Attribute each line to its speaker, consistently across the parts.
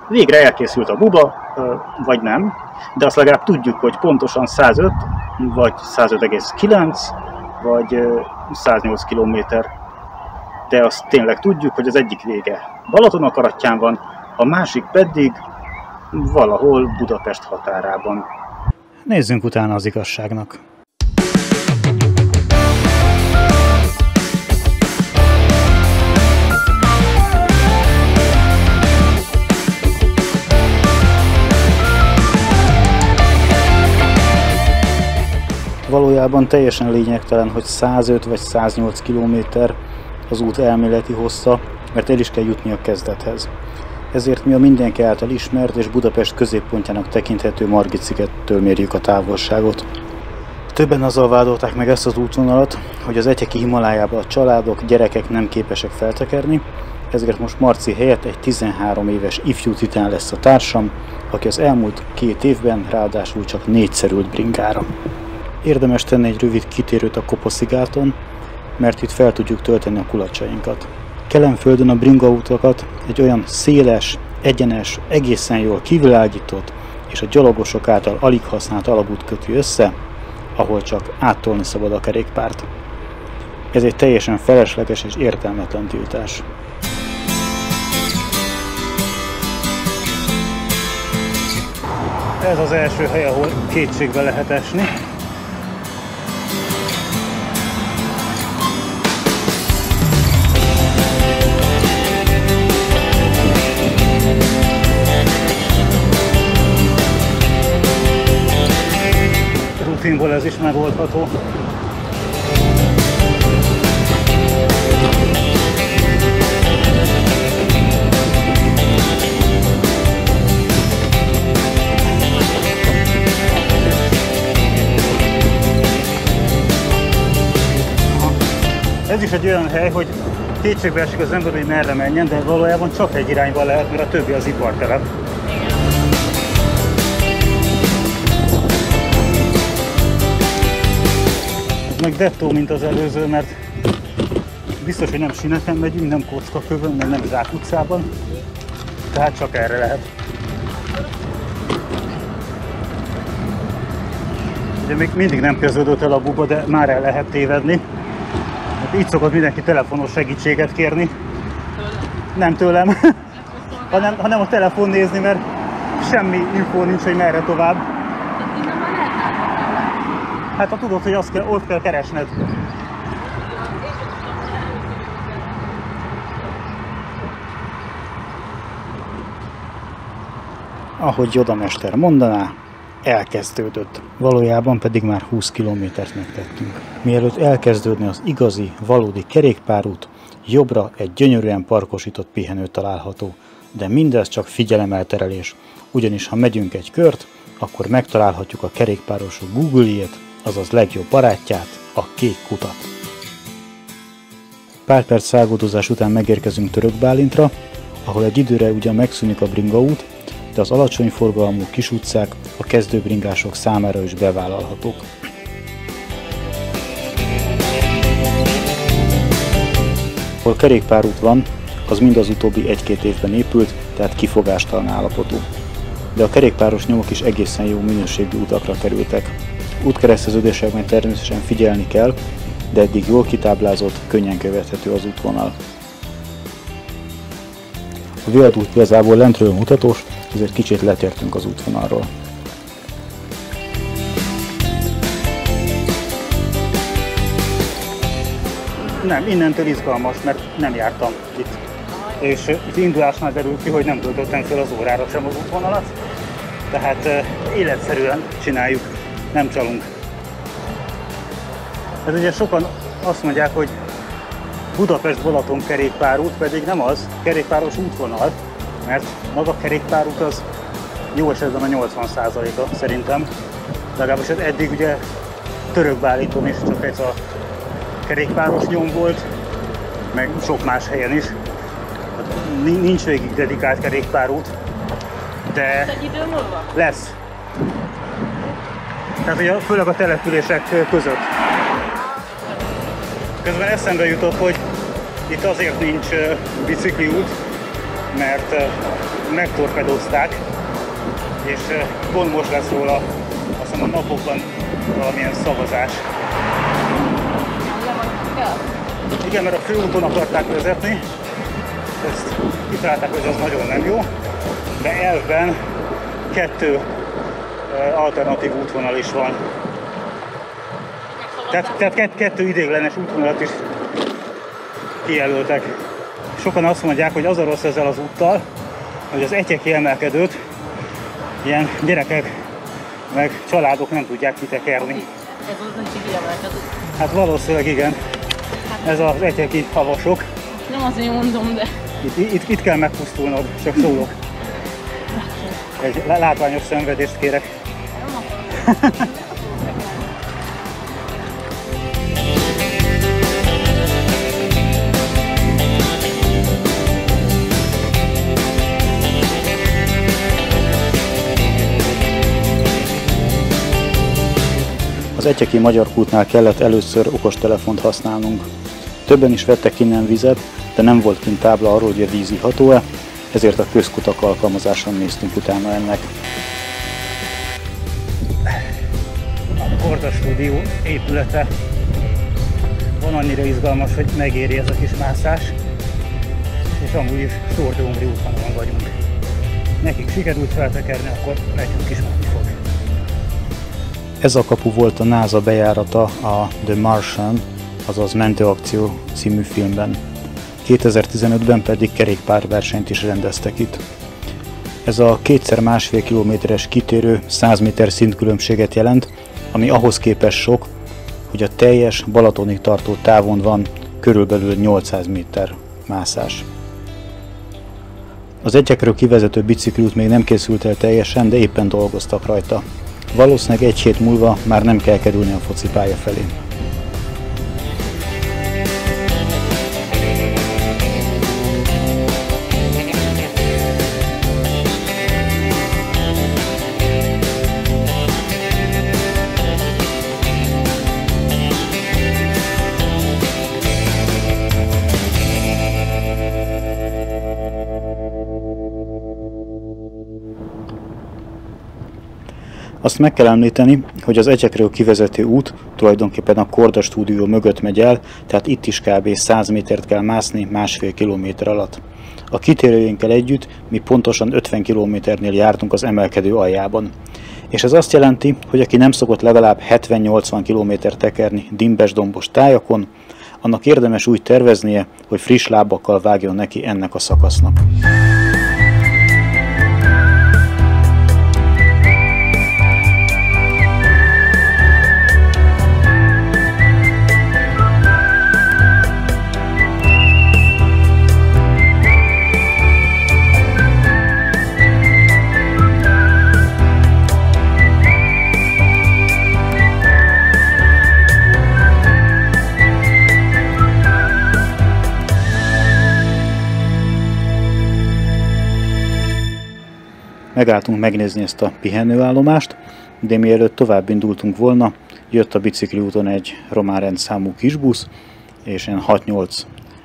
Speaker 1: végre elkészült a buba, vagy nem, de azt legalább tudjuk, hogy pontosan 105, vagy 105,9, vagy 108 km. De azt tényleg tudjuk, hogy az egyik vége Balatonakarattyán van, a másik pedig valahol Budapest határában. Nézzünk utána az igazságnak. Valójában teljesen lényegtelen, hogy 105 vagy 108 km az út elméleti hossza, mert el is kell jutni a kezdethez. Ezért mi a mindenki által ismert és Budapest középpontjának tekinthető Margit-szigettől mérjük a távolságot. Többen azzal vádolták meg ezt az útvonalat, hogy az Etyeki Himalájába a családok, gyerekek nem képesek feltekerni, ezért most Marci helyett egy 13 éves ifjú titán lesz a társam, aki az elmúlt 2 évben ráadásul csak 4-szer ült bringára. Érdemes tenni egy rövid kitérőt a Kopa-szigáton, mert itt fel tudjuk tölteni a kulacsainkat. Kelenföldön a bringautakat egy olyan széles, egyenes, egészen jól kivilágított és a gyalogosok által alig használt alagút köti össze, ahol csak áttolni szabad a kerékpárt. Ez egy teljesen felesleges és értelmetlen tiltás. Ez az első hely, ahol kétségbe lehet esni. Rutinból ez is megoldható. Ez is egy olyan hely, hogy kétségbe esik az ember, hogy merre menjen, de valójában csak egy irányba lehet, mert a többi az ipartelep. Meg dettó, mint az előző, mert biztos, hogy nem síneken megyünk, nem kockakövön, meg nem zsákutcában, tehát csak erre lehet. Ugye még mindig nem kezdődött el a buba, de már el lehet tévedni. Hát így szokott mindenki telefonos segítséget kérni. Nem tőlem, hanem a telefon nézni, mert semmi infó nincs, hogy merre tovább. Hát ha tudod, hogy ott kell keresned. Ahogy Yoda mester mondaná, elkezdődött. Valójában pedig már 20 kilométert megtettünk. Mielőtt elkezdődne az igazi, valódi kerékpárút, jobbra egy gyönyörűen parkosított pihenő található. De mindez csak figyelemelterelés, ugyanis ha megyünk egy kört, akkor megtalálhatjuk a kerékpárosok Google-jét, azaz legjobb barátját, a Kék Kutat. Pár perc száguldozás után megérkezünk Törökbálintra, ahol egy időre ugyan megszűnik a bringaút, de az alacsony forgalmú kis utcák a kezdőbringások számára is bevállalhatók. Ahol kerékpárút van, az mind az utóbbi 1-2 évben épült, tehát kifogástalan állapotú. De a kerékpáros nyomok is egészen jó minőségű utakra kerültek. Útkereszteződésekben természetesen figyelni kell, de eddig jól kitáblázott, könnyen követhető az útvonal. A viadukt igazából lentről mutatós, ezért kicsit letértünk az útvonalról. Nem, innentől izgalmas, mert nem jártam itt. És itt indulásnál derül ki, hogy nem töltöttem fel az órára sem az útvonalat. Tehát életszerűen csináljuk, nem csalunk. Ez ugye sokan azt mondják, hogy Budapest-Balaton kerékpárút, pedig nem az, kerékpáros útvonal, mert maga kerékpárút az jó esetben a 80%-a szerintem. Legalábbis ez eddig ugye Törökbálinton is csak ez a kerékpáros nyom volt, meg sok más helyen is. Nincs végig dedikált kerékpárút, de lesz. Tehát ugye főleg a települések között. Közben eszembe jutott, hogy itt azért nincs bicikliút, mert megtorpedózták, és pont most lesz róla azt hiszem a napokban valamilyen szavazás. Igen, mert a főúton akarták vezetni, ezt kitalálták, hogy az nagyon nem jó, de elvben 2 alternatív útvonal is van. Tehát 2 ideiglenes útvonalat is kijelöltek. Sokan azt mondják, hogy az a rossz ezzel az úttal, hogy az Etyeki emelkedőt ilyen gyerekek meg családok nem tudják kitekerni.
Speaker 2: Ez az Etyeki emelkedő? Hát
Speaker 1: valószínűleg igen. Ez az Etyeki havasok.
Speaker 2: Nem azért mondom, de...
Speaker 1: Itt kell megpusztulnod, csak szólok. Egy látványos szenvedést kérek.
Speaker 2: Nem akarok.
Speaker 1: Az Etyeki Magyar Kútnál kellett először okostelefont használnunk. Többen is vettek innen vizet, de nem volt kint tábla arról, hogy a víz iható-e, ezért a közkutak alkalmazáson néztünk utána ennek. A Korda stúdió épülete van annyira izgalmas, hogy megéri ez a kis mászás, és amúgy is Sortyombri útvonalon vagyunk. Nekik sikerült feltekerni, akkor nekünk is menni fog. Ez a kapu volt a NASA bejárata a The Martian, azaz Mentőakció című filmben. 2015-ben pedig kerékpárversenyt is rendeztek itt. Ez a 2x1,5 kilométeres kitérő 100 méter szintkülönbséget jelent, ami ahhoz képest sok, hogy a teljes Balatonig tartó távon van körülbelül 800 méter mászás. Az Etyekről kivezető bicikliút még nem készült el teljesen, de éppen dolgoztak rajta. Valószínűleg 1 hét múlva már nem kell kerülni a focipálya felé. Azt meg kell említeni, hogy az Etyekről kivezető út tulajdonképpen a Korda stúdió mögött megy el, tehát itt is kb. 100 métert kell mászni 1,5 kilométer alatt. A kitérőjénkkel együtt mi pontosan 50 kilométernél jártunk az emelkedő aljában. És ez azt jelenti, hogy aki nem szokott legalább 70-80 kilométer tekerni dimbes-dombos tájakon, annak érdemes úgy terveznie, hogy friss lábakkal vágjon neki ennek a szakasznak. Megálltunk megnézni ezt a pihenőállomást, de mielőtt tovább indultunk volna, jött a bicikliúton egy román rendszámú kisbusz, és ilyen 6-8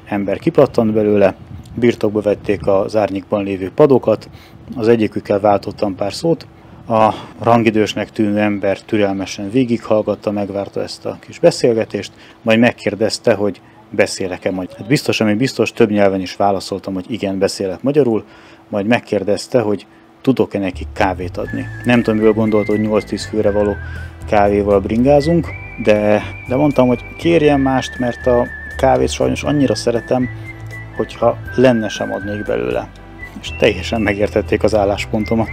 Speaker 1: ember kipattant belőle, birtokba vették az árnyékban lévő padokat, az egyikükkel váltottam pár szót, a rangidősnek tűnő ember türelmesen végighallgatta, megvárta ezt a kis beszélgetést, majd megkérdezte, hogy beszélek-e magyarul. Hát biztos, ami biztos, több nyelven is válaszoltam, hogy igen, beszélek magyarul, majd megkérdezte, hogy tudok-e nekik kávét adni. Nem tudom, miből gondolt, hogy 8-10 főre való kávéval bringázunk, de mondtam, hogy kérjen mást, mert a kávét sajnos annyira szeretem, hogyha lenne sem adnék belőle. És teljesen megértették az álláspontomat.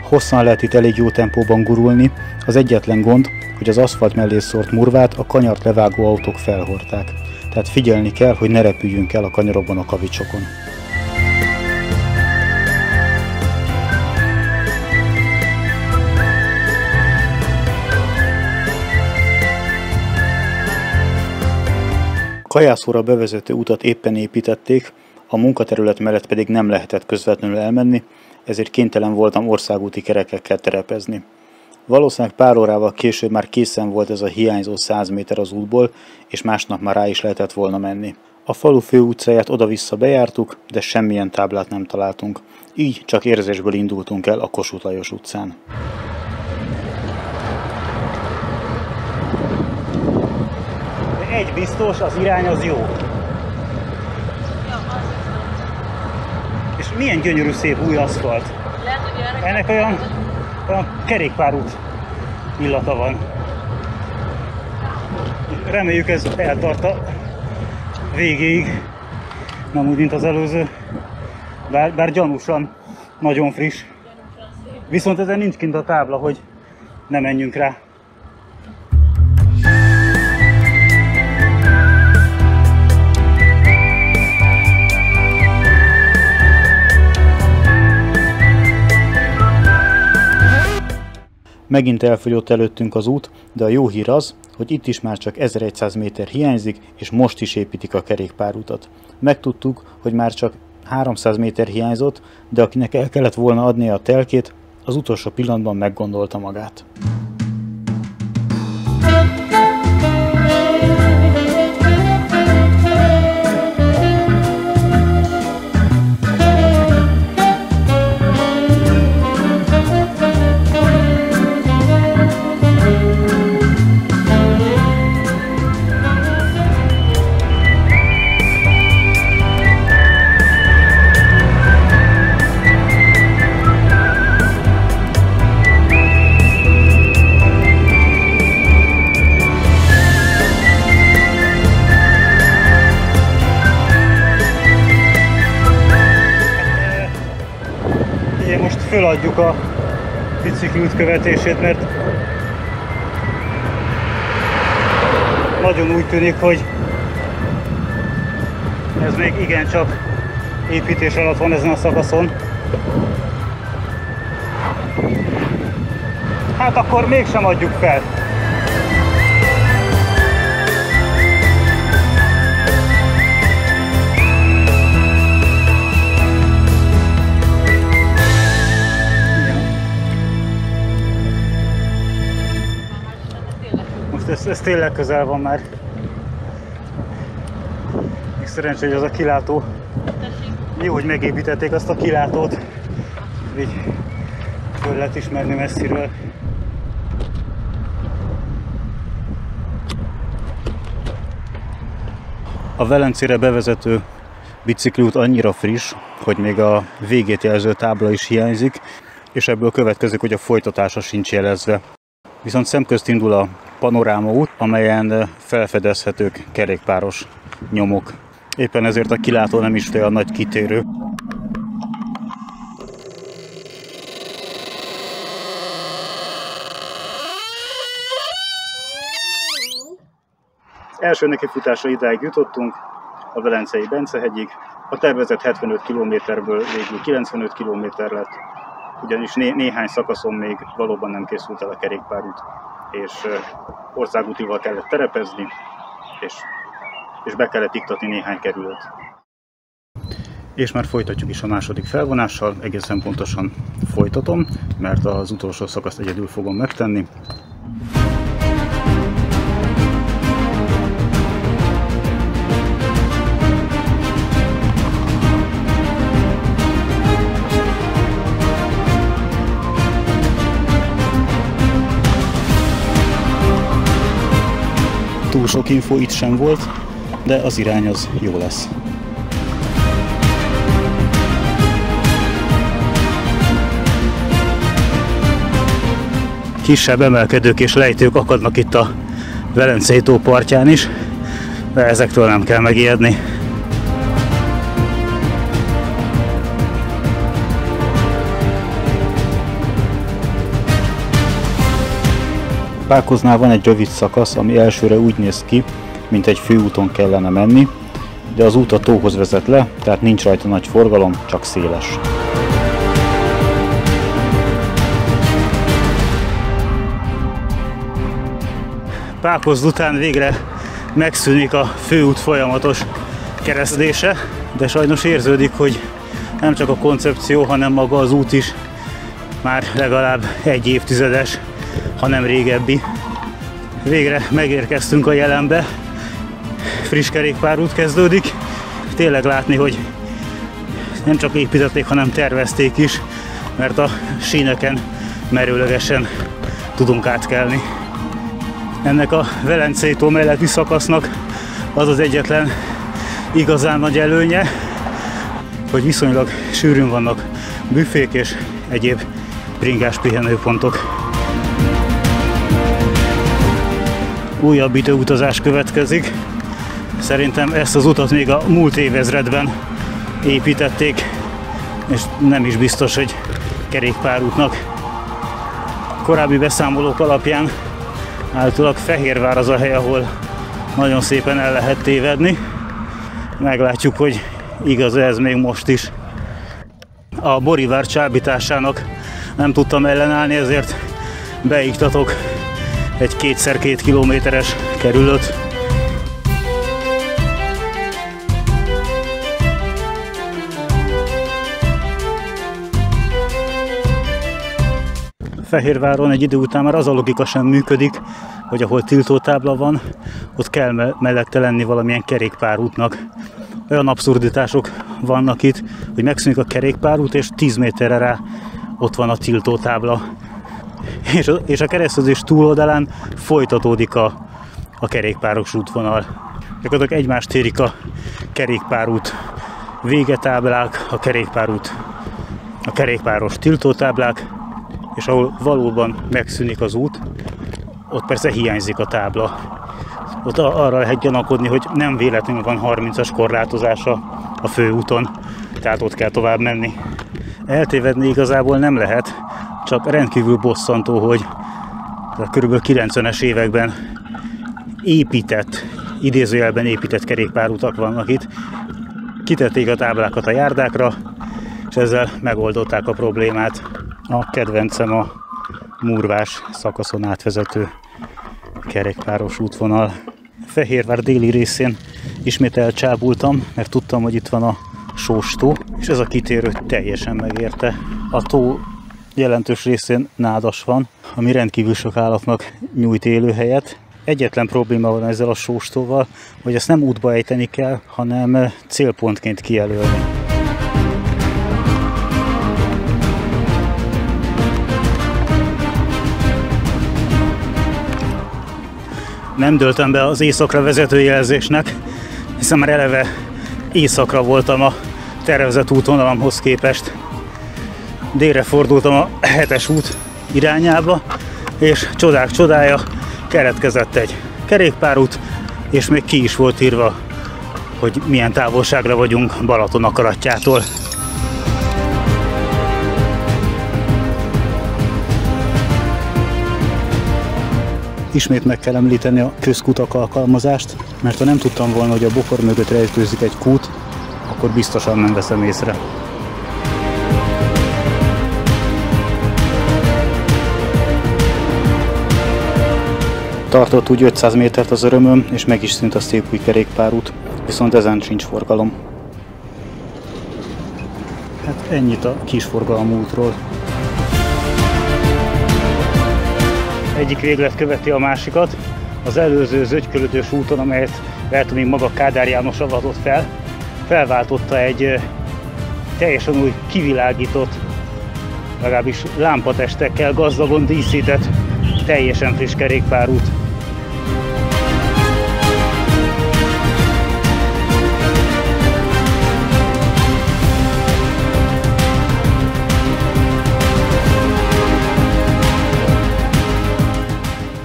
Speaker 1: Hosszan lehet itt elég jó tempóban gurulni, az egyetlen gond, hogy az aszfalt mellé szórt murvát a kanyart levágó autók felhordták. Tehát figyelni kell, hogy ne repüljünk el a kanyarokban a kavicsokon. Kajászóra bevezető utat éppen építették, a munkaterület mellett pedig nem lehetett közvetlenül elmenni, ezért kénytelen voltam országúti kerekekkel terepezni. Valószínűleg pár órával később már készen volt ez a hiányzó 100 méter az útból, és másnap már rá is lehetett volna menni. A falu főutcáját oda-vissza bejártuk, de semmilyen táblát nem találtunk. Így csak érzésből indultunk el a Kossuth Lajos utcán. Egy biztos, az irány az jó. És milyen gyönyörű szép új aszfalt. Ennek olyan kerékpárút illata van. Reméljük ez eltart a végéig, nem úgy, mint az előző, bár gyanúsan nagyon friss. Viszont ezen nincs kint a tábla, hogy ne menjünk rá. Megint elfogyott előttünk az út, de a jó hír az, hogy itt is már csak 1100 méter hiányzik, és most is építik a kerékpárutat. Megtudtuk, hogy már csak 300 méter hiányzott, de akinek el kellett volna adnia a telkét, az utolsó pillanatban meggondolta magát. Föladjuk a bicikliút követését, mert nagyon úgy tűnik, hogy ez még igencsak építés alatt van ezen a szakaszon. Hát akkor mégsem adjuk fel. Ez tényleg közel van már. Még szerencsé, hogy az a kilátó. Jó, hogy megépítették azt a kilátót. Így föl lehet ismerni messziről. A Velencére bevezető bicikliút annyira friss, hogy még a végét jelző tábla is hiányzik, és ebből következik, hogy a folytatása sincs jelezve. Viszont szemközt indul a panorámaút, amelyen felfedezhetők kerékpáros nyomok. Éppen ezért a kilátó nem is olyan nagy kitérő. Az első nekifutásra idáig jutottunk, a Velencei Bence-hegyig. A tervezett 75 km-ből végül 95 km lett, ugyanis néhány szakaszon még valóban nem készült el a kerékpárút, és országútival kellett terepezni, és be kellett iktatni néhány kerületet. És már folytatjuk is a második felvonással, egészen pontosan folytatom, mert az utolsó szakaszt egyedül fogom megtenni. Túl sok info itt sem volt, de az irány az jó lesz. Kisebb emelkedők és lejtők akadnak itt a Velencei tó partján is, de ezektől nem kell megijedni. Pákoznál van egy rövid szakasz, ami elsőre úgy néz ki, mint egy főúton kellene menni, de az út a tóhoz vezet le, tehát nincs rajta nagy forgalom, csak széles. Pákozd után végre megszűnik a főút folyamatos keresztezése, de sajnos érződik, hogy nem csak a koncepció, hanem maga az út is már legalább egy évtizedes, ha nem régebbi. Végre megérkeztünk a jelenbe, friss kerékpárút kezdődik. Tényleg látni, hogy nem csak építették, hanem tervezték is, mert a síneken merőlegesen tudunk átkelni. Ennek a Velencei tó melletti szakasznak az az egyetlen igazán nagy előnye, hogy viszonylag sűrűn vannak büfék és egyéb bringás pihenőpontok. Újabb időutazás következik. Szerintem ezt az utat még a múlt évezredben építették, és nem is biztos, hogy kerékpárútnak. Korábbi beszámolók alapján állítólag Fehérvár az a hely, ahol nagyon szépen el lehet tévedni. Meglátjuk, hogy igaz ez még most is. A Borivár csábításának nem tudtam ellenállni, ezért beiktatok egy 2x2 kilométeres kerülőt. Fehérváron egy idő után már az a logika sem működik, hogy ahol tiltótábla van, ott kell mellette lenni valamilyen kerékpárútnak. Olyan abszurditások vannak itt, hogy megszűnik a kerékpárút, és 10 méterre rá ott van a tiltótábla. És a keresztezés túloldalán folytatódik a kerékpáros útvonal. Gyakorlatilag egymást érik a kerékpárút végetáblák, a kerékpáros tiltótáblák, és ahol valóban megszűnik az út, ott persze hiányzik a tábla. Ott arra lehet gyanakodni, hogy nem véletlenül van 30-as korlátozása a főúton, tehát ott kell tovább menni. Eltévedni igazából nem lehet, csak rendkívül bosszantó, hogy kb. 90-es években idézőjelben épített kerékpárutak vannak itt. Kitették a táblákat a járdákra, és ezzel megoldották a problémát. A kedvencem a Murvás szakaszon átvezető kerékpáros útvonal. Fehérvár déli részén ismét elcsábultam, mert tudtam, hogy itt van a Sós-tó, és ez a kitérő teljesen megérte. A tó jelentős részén nádas van, ami rendkívül sok állatnak nyújt élőhelyet. Egyetlen probléma van ezzel a Sós-tóval, hogy ezt nem útba ejteni kell, hanem célpontként kijelölni. Nem dőltem be az északra vezető jelzésnek, hiszen már eleve északra voltam a tervezett útvonalamhoz képest. Délre fordultam a 7-es út irányába, és csodák csodája, keletkezett egy kerékpárút, és még ki is volt írva, hogy milyen távolságra vagyunk Balaton akaratjától. Ismét meg kell említeni a közkutak alkalmazást, mert ha nem tudtam volna, hogy a bokor mögött rejtőzik egy kút, akkor biztosan nem veszem észre. Tartott úgy 500 métert az örömöm, és meg is szűnt a szép új kerékpárút, viszont ezen sincs forgalom. Hát ennyit a kisforgalmú útról. Egyik véglet követi a másikat. Az előző zögykölödős úton, amelyet lehet, hogy még maga Kádár János avatott fel, felváltotta egy teljesen új kivilágított, legalábbis lámpatestekkel gazdagon díszített, teljesen friss kerékpárút.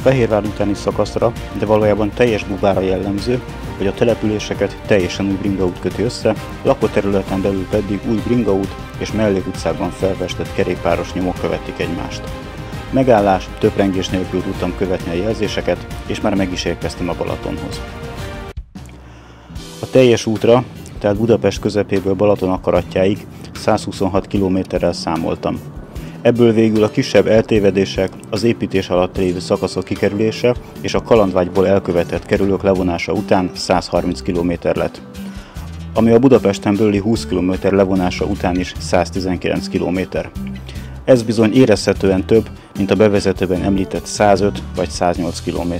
Speaker 1: Fehérvár utáni szakaszra, de valójában teljes Bubára jellemző, hogy a településeket teljesen új bringaút köti össze, lakóterületen belül pedig új bringaút és mellékutcákban felfestett kerékpáros nyomok követik egymást. Megállás, töprengés nélkül tudtam követni a jelzéseket, és már meg is érkeztem a Balatonhoz. A teljes útra, tehát Budapest közepéből Balaton akaratjáig 126 kilométerrel számoltam. Ebből végül a kisebb eltévedések, az építés alatt lévő szakaszok kikerülése és a kalandvágyból elkövetett kerülők levonása után 130 km lett, ami a Budapesten belüli 20 km levonása után is 119 km. Ez bizony érezhetően több, mint a bevezetőben említett 105 vagy 108 km.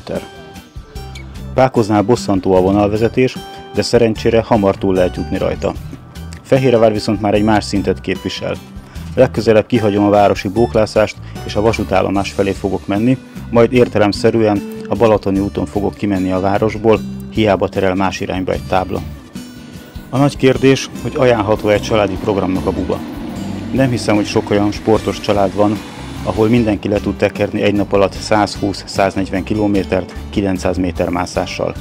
Speaker 1: Pákoznál bosszantó a vonalvezetés, de szerencsére hamar túl lehet jutni rajta. Fehérvár viszont már egy más szintet képvisel. Legközelebb kihagyom a városi bóklászást és a vasútállomás felé fogok menni, majd értelemszerűen a Balatoni úton fogok kimenni a városból, hiába terel más irányba egy tábla. A nagy kérdés, hogy ajánlható egy családi programnak a Buba. Nem hiszem, hogy sok olyan sportos család van, ahol mindenki le tud tekerni egy nap alatt 120-140 kilométert 900 méter mászással.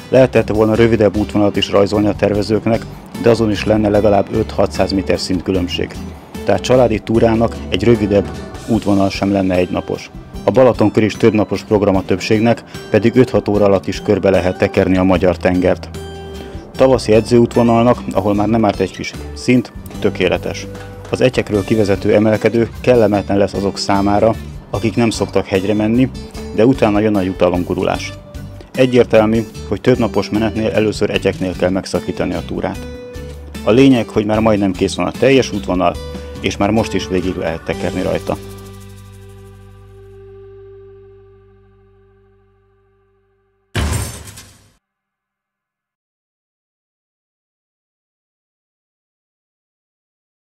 Speaker 1: Lehetett volna rövidebb útvonalat is rajzolni a tervezőknek, de azon is lenne legalább 5-600 méter szintkülönbség. Tehát családi túrának egy rövidebb útvonal sem lenne egynapos. A Balatonkör is többnapos program a többségnek, pedig 5-6 óra alatt is körbe lehet tekerni a magyar tengert. Tavaszi edzőútvonalnak, ahol már nem árt egy kis szint, tökéletes. Az Etyekről kivezető emelkedő kellemetlen lesz azok számára, akik nem szoktak hegyre menni, de utána jön a jutalomgurulás. Egyértelmű, hogy többnapos menetnél először Etyeknél kell megszakítani a túrát. A lényeg, hogy már majdnem kész van a teljes útvonal, és már most is végig lehet tekerni rajta.